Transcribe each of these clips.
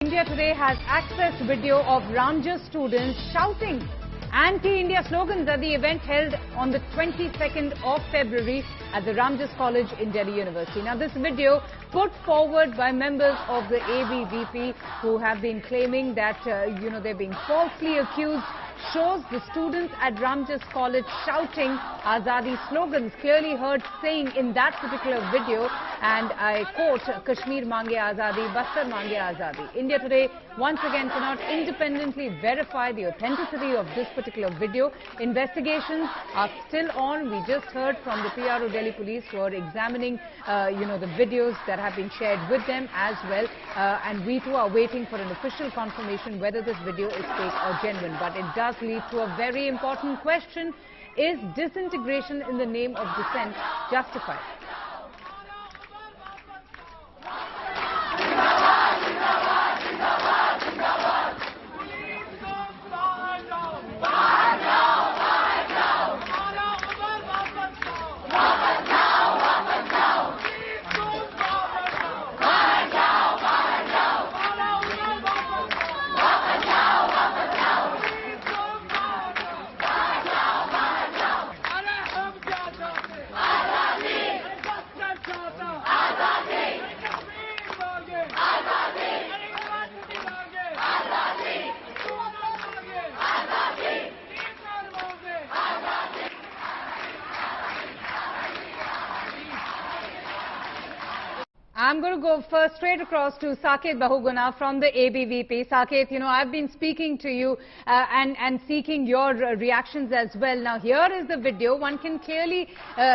India today has accessed video of Ramjas students shouting anti-India slogans at the event held on the 22nd of February at the Ramjas College in Delhi University. Now, this video put forward by members of the ABVP who have been claiming that, they're being falsely accused, shows the students at Ramjas College shouting Azadi slogans, clearly heard saying in that particular video, and I quote, Kashmir Mange Azadi, Bastar Mange Azadi. India today once again cannot independently verify the authenticity of this particular video. Investigations are still on. We just heard from the PRO Delhi Police who are examining, the videos that have been shared with them as well. And we too are waiting for an official confirmation whether this video is fake or genuine. But it does lead to a very important question. Is disintegration in the name of dissent justified? I'm going to go first straight across to Saket Bahuguna from the ABVP. Saket, I've been speaking to you and seeking your reactions as well. Now, here is the video. One can clearly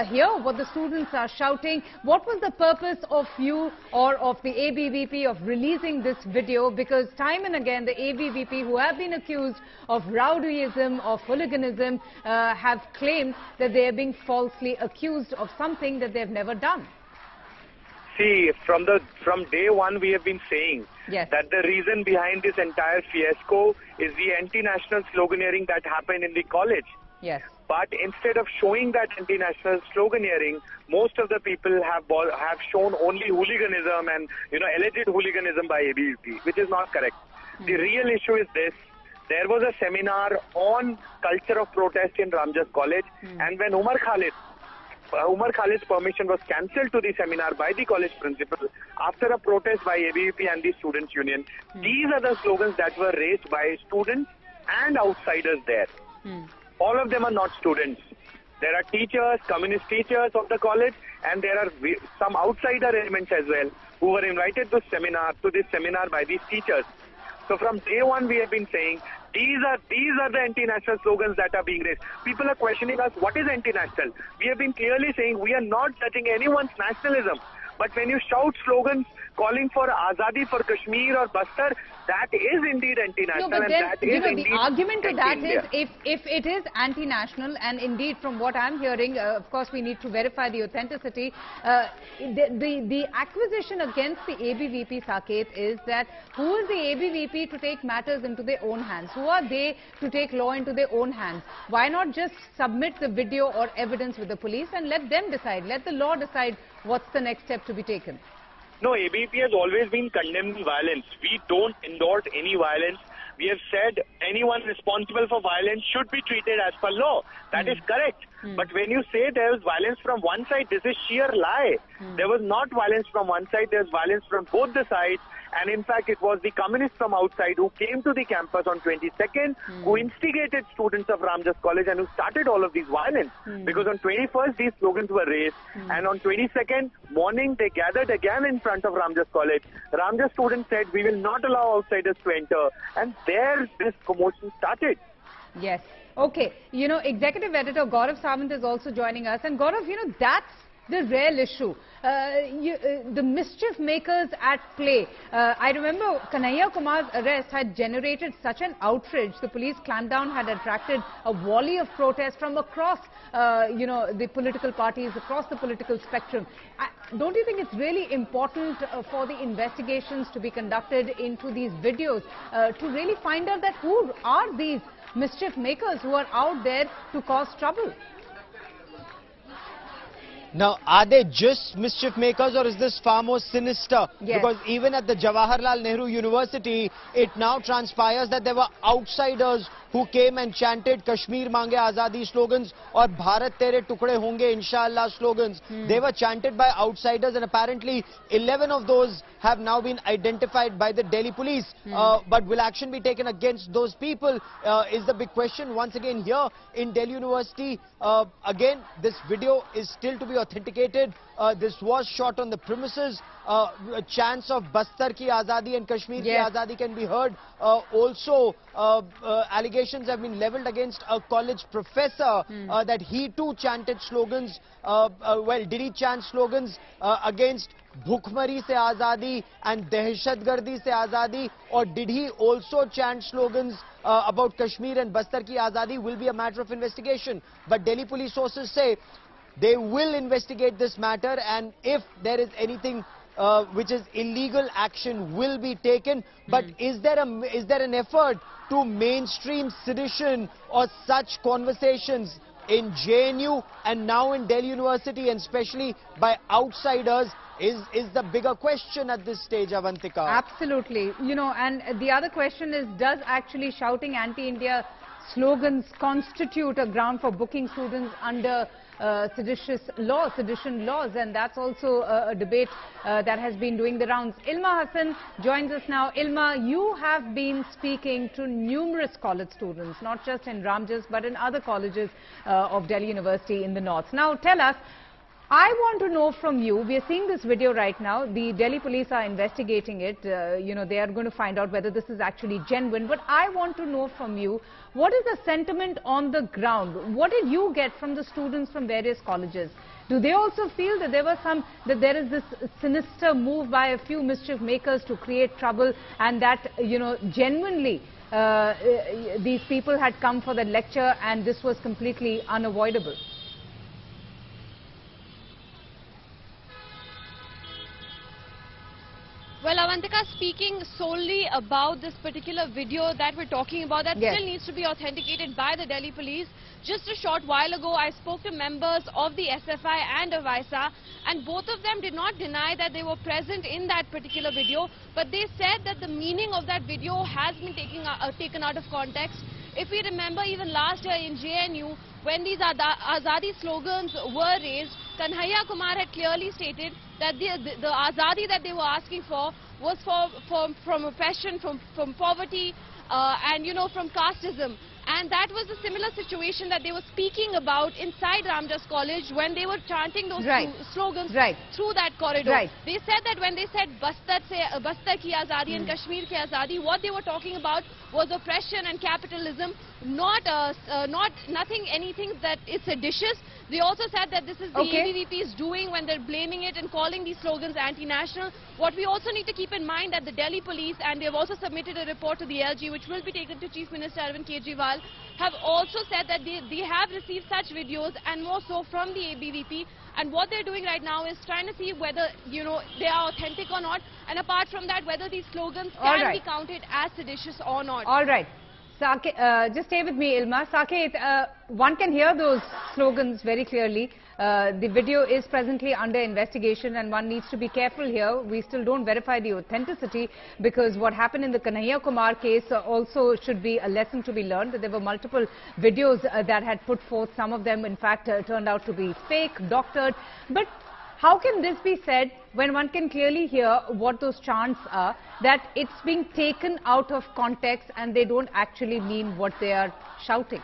hear what the students are shouting. What was the purpose of you or of the ABVP of releasing this video? Because time and again, the ABVP, who have been accused of rowdyism, of hooliganism, have claimed that they are being falsely accused of something that they've never done. See, from day one we have been saying that the reason behind this entire fiasco is the anti-national sloganeering that happened in the college. Yes. But instead of showing that anti-national sloganeering, most of the people have shown only hooliganism and alleged hooliganism by ABVP, which is not correct. The real issue is this. There was a seminar on culture of protest in Ramjas College, and when Umar Khalid's permission was cancelled to the seminar by the college principal after a protest by ABVP and the students' union. These are the slogans that were raised by students and outsiders there. All of them are not students. There are teachers, communist teachers of the college, and there are some outsider elements as well who were invited to this seminar by these teachers. So from day one we have been saying these are the anti-national slogans that are being raised. People are questioning us, what is anti-national? We have been clearly saying we are not judging anyone's nationalism. But when you shout slogans calling for Azadi for Kashmir or Bastar, that is indeed anti-national. No, but then, and that is indeed the argument to that anti-India. is if it is anti-national, and indeed from what I'm hearing, of course we need to verify the authenticity, the accusation against the ABVP, Saket, is that who is the ABVP to take matters into their own hands? Who are they to take law into their own hands? Why not just submit the video or evidence with the police and let them decide, let the law decide what's the next step to be taken? No, ABVP has always been condemning violence. We don't endorse any violence. We have said anyone responsible for violence should be treated as per law. That is correct. But when you say there was violence from one side, this is sheer lie. There was not violence from one side, there was violence from both the sides. And in fact, it was the communists from outside who came to the campus on 22nd, who instigated students of Ramjas College and who started all of these violence. Because on 21st, these slogans were raised. And on 22nd morning, they gathered again in front of Ramjas College. Ramjas students said, we will not allow outsiders to enter. And there, this commotion started. Yes. Okay. Executive Editor Gaurav Sawant is also joining us. And Gaurav, that's the real issue. The mischief makers at play. I remember Kanhaiya Kumar's arrest had generated such an outrage. The police clampdown had attracted a volley of protests from across, the political parties, across the political spectrum. Don't you think it's really important for the investigations to be conducted into these videos to really find out that who are these mischief makers who are out there to cause trouble? Now, are they just mischief makers or is this far more sinister? Yes. Because even at the Jawaharlal Nehru University, it now transpires that there were outsiders who came and chanted Kashmir Mange Azadi slogans or Bharat Tere Tukde Honge Inshallah slogans. They were chanted by outsiders, and apparently 11 of those have now been identified by the Delhi police. But will action be taken against those people is the big question. Once again here in Delhi University, again this video is still to be authenticated. This was shot on the premises. Chants of Bastar ki Azadi and Kashmir ki Azadi can be heard. Also, allegations have been leveled against a college professor that he too chanted slogans. Well, did he chant slogans against Bhukmari se Azadi and Dehshatgardi se Azadi, or did he also chant slogans about Kashmir and Bastar ki Azadi? Will be a matter of investigation. But Delhi police sources say they will investigate this matter, and if there is anything which is illegal, action will be taken. But is there an effort to mainstream sedition or such conversations in JNU and now in Delhi University, and especially by outsiders, is the bigger question at this stage, Avantika? Absolutely. You know, and the other question is, does actually shouting anti-India slogans constitute a ground for booking students under sedition laws? And that's also a debate that has been doing the rounds. Ilma Hassan joins us now. Ilma, you have been speaking to numerous college students, not just in Ramjas but in other colleges of Delhi University in the north. Now tell us, I want to know from you, we are seeing this video right now, the Delhi police are investigating it, you know, they are going to find out whether this is actually genuine, but I want to know from you, what is the sentiment on the ground? What did you get from the students from various colleges? Do they also feel that there is this sinister move by a few mischief makers to create trouble, and that, you know, genuinely these people had come for the lecture and this was completely unavoidable? Well, Avantika, speaking solely about this particular video that we're talking about, that still needs to be authenticated by the Delhi police. Just a short while ago, I spoke to members of the SFI and Avaisa, and both of them did not deny that they were present in that particular video, but they said that the meaning of that video has been taken out of context. If we remember, even last year in JNU, when these Azadi slogans were raised, Kanhaiya Kumar had clearly stated that the Azadi that they were asking for was from oppression, from poverty, and, you know, from casteism. And that was a similar situation that they were speaking about inside Ramjas College when they were chanting those slogans through that corridor. They said that when they said Bastar ki Azadi and Kashmir ki Azadi, what they were talking about was oppression and capitalism, anything that is seditious. They also said that this is the ABVP is doing when they're blaming it and calling these slogans anti-national. What we also need to keep in mind that the Delhi police, and they've also submitted a report to the LG, which will be taken to Chief Minister Arvind Kejriwal, have also said that they have received such videos and more so from the ABVP. And what they're doing right now is trying to see whether, you know, they are authentic or not. And apart from that, whether these slogans can be counted as seditious or not. All right. Just stay with me, Ilma. Saket, one can hear those slogans very clearly. The video is presently under investigation and one needs to be careful here. We still don't verify the authenticity, because what happened in the Kanhaiya Kumar case also should be a lesson to be learned. There were multiple videos that had put forth. Some of them, in fact, turned out to be fake, doctored. But how can this be said when one can clearly hear what those chants are, that it's being taken out of context and they don't actually mean what they are shouting?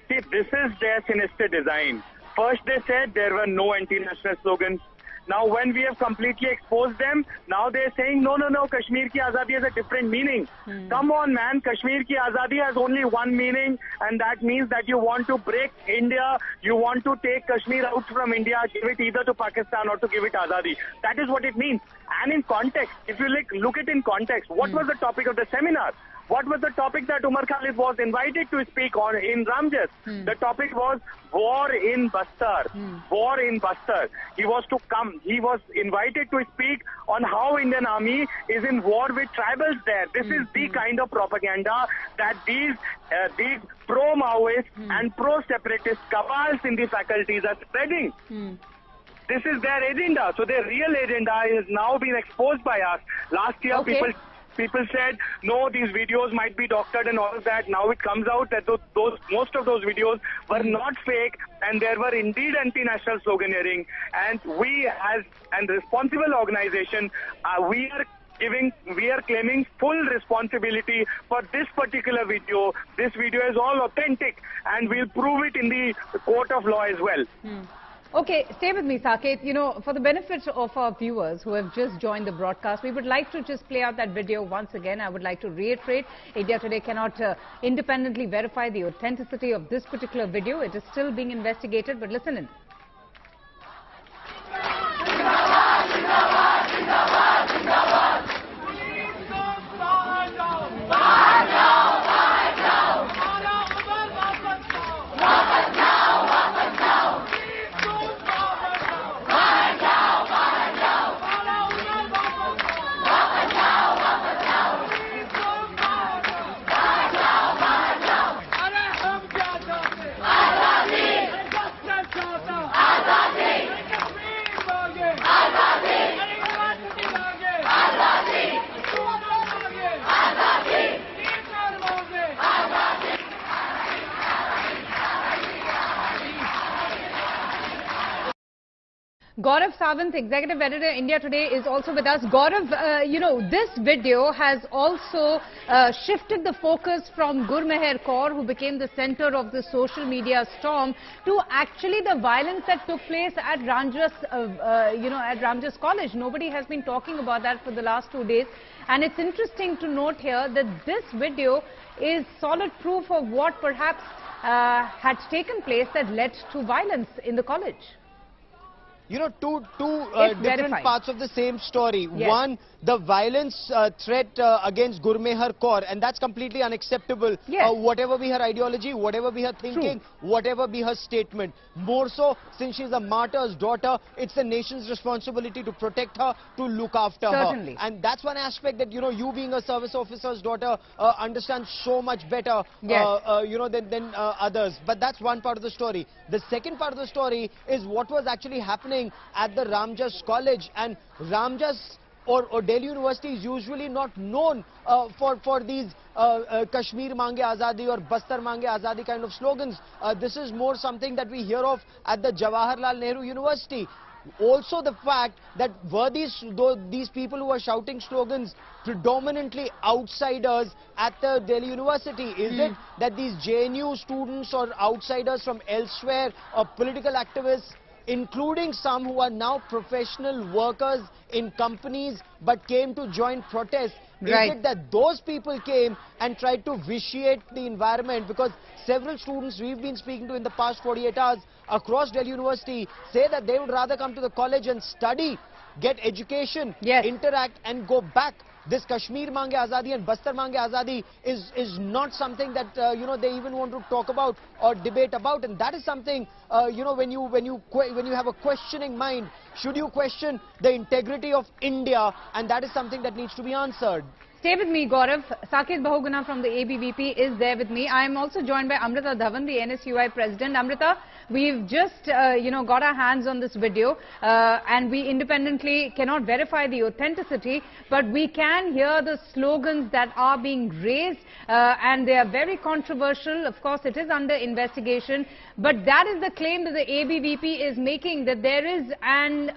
See, this is their sinister design. First they said there were no anti-national slogans. Now when we have completely exposed them, now they're saying, no, Kashmir ki Azadi has a different meaning. Come on, man, Kashmir ki Azadi has only one meaning, and that means that you want to break India, you want to take Kashmir out from India, give it either to Pakistan or to give it Azadi. That is what it means. And in context, if you look at in context, what was the topic of the seminar? What was the topic that Umar Khalid was invited to speak on in Ramjas? The topic was war in Bastar. War in Bastar. He was invited to speak on how Indian Army is in war with tribals there. This is the kind of propaganda that these pro-Maoist and pro-separatist cabals in the faculties are spreading. this is their agenda. So their real agenda is now being exposed by us. Last year, people said, no, these videos might be doctored and all of that. Now it comes out that most of those videos were not fake, and there were indeed anti-national sloganeering. And we, as a responsible organization, we are claiming full responsibility for this particular video. This video is all authentic, and we'll prove it in the court of law as well. Okay, stay with me, Saket. You know, for the benefit of our viewers who have just joined the broadcast, we would like to just play out that video once again. I would like to reiterate, India Today cannot independently verify the authenticity of this particular video. It is still being investigated, but listen in. Gaurav Sawant, Executive Editor, India Today, is also with us. Gaurav, you know, this video has also shifted the focus from Gurmeher Kaur, who became the center of the social media storm, to actually the violence that took place at Ramjas, at Ramjas College. Nobody has been talking about that for the last 2 days. And it's interesting to note here that this video is solid proof of what perhaps had taken place that led to violence in the college. You know, two different parts of the same story. Yes. One, the violence threat against Gurmeher Kaur, and that's completely unacceptable. Yes. Whatever be her ideology, whatever be her thinking, whatever be her statement. More so, since she's a martyr's daughter, it's the nation's responsibility to protect her, to look after Certainly. her. And that's one aspect that, you know, you being a service officer's daughter understand so much better, yes. Than others. But that's one part of the story. The second part of the story is what was actually happening at the Ramjas College. And Ramjas or Delhi University is usually not known for these Kashmir Mange Azadi or Bastar Mange Azadi kind of slogans. This is more something that we hear of at the Jawaharlal Nehru University. Also the fact that were these people who were shouting slogans predominantly outsiders at the Delhi University? Is it that these JNU students or outsiders from elsewhere or political activists, including some who are now professional workers in companies but came to join protests? Right. Is it that those people came and tried to vitiate the environment? Because several students we've been speaking to in the past 48 hours across Delhi University say that they would rather come to the college and study, get education, yes. interact and go back. This Kashmir Mange Azadi and Bastar Mange Azadi is not something that they even want to talk about or debate about, and that is something when you have a questioning mind, should you question the integrity of India, and that is something that needs to be answered. Stay with me, Gaurav. Saket Bahuguna from the ABVP is there with me. I am also joined by Amrita Dhawan, the NSUI president. Amrita, we've just, got our hands on this video and we independently cannot verify the authenticity, but we can hear the slogans that are being raised and they are very controversial. Of course, it is under investigation, but that is the claim that the ABVP is making, that there is an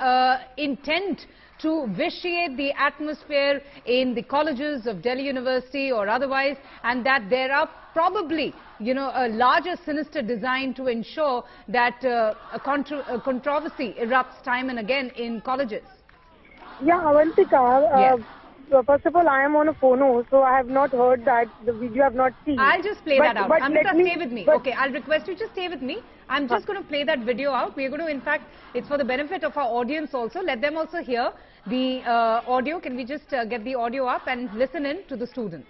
intent to vitiate the atmosphere in the colleges of Delhi University or otherwise, and that there are probably, a larger sinister design to ensure that a controversy erupts time and again in colleges. Yeah, Avantika, yes. First of all, I am on a phono, so I have not heard that, the video I have not seen. I'll just play that out. Amrita, stay with me. But okay, I'll request you just stay with me. I'm just going to play that video out. We're going to, in fact, it's for the benefit of our audience also. Let them also hear the audio. Can we just get the audio up and listen in to the students?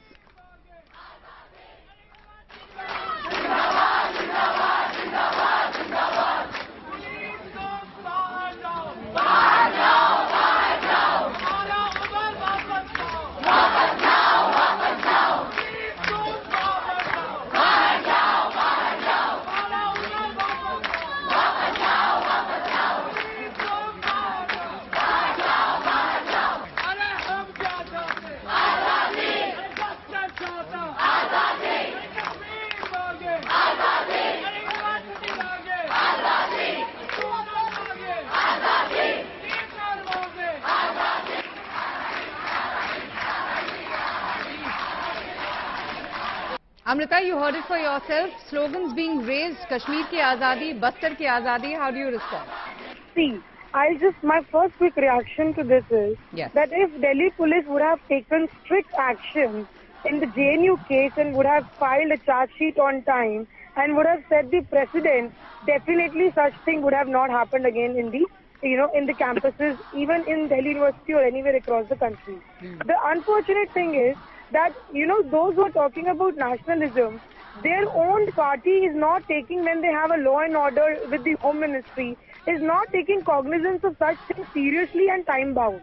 Amrita, you heard it for yourself. Slogans being raised, Kashmir ki azadi, Bastar ki azadi. How do you respond? See, my first quick reaction to this is that if Delhi police would have taken strict action in the JNU case and would have filed a charge sheet on time and would have set the precedent, definitely such thing would have not happened again in the, in the campuses, even in Delhi University or anywhere across the country. The unfortunate thing is that, those who are talking about nationalism, their own party is not taking, when they have a law and order with the Home Ministry, is not taking cognizance of such things seriously and time-bound.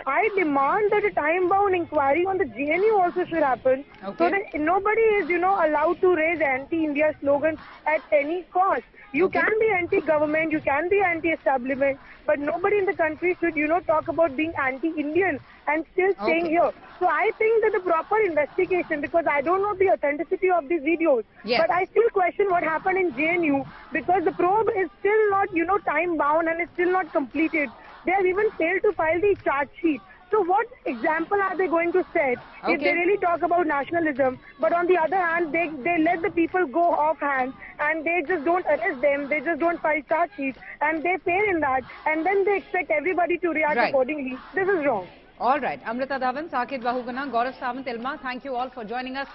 I demand that a time-bound inquiry on the GNU also should happen, so that nobody is, allowed to raise anti-India slogans at any cost. You can be anti-government, you can be anti-establishment, but nobody in the country should, talk about being anti-Indian and still staying here. So I think that the proper investigation, because I don't know the authenticity of these videos, but I still question what happened in JNU, because the probe is still not, time-bound and it's still not completed. They have even failed to file the charge sheet. So what example are they going to set if they really talk about nationalism, but on the other hand, they let the people go offhand and they just don't arrest them, they just don't file charge sheets, and they fail in that, and then they expect everybody to react accordingly. This is wrong. All right. Amrita Dhawan, Sakit Bahuguna, Gaurav Sawant, Ilma, thank you all for joining us.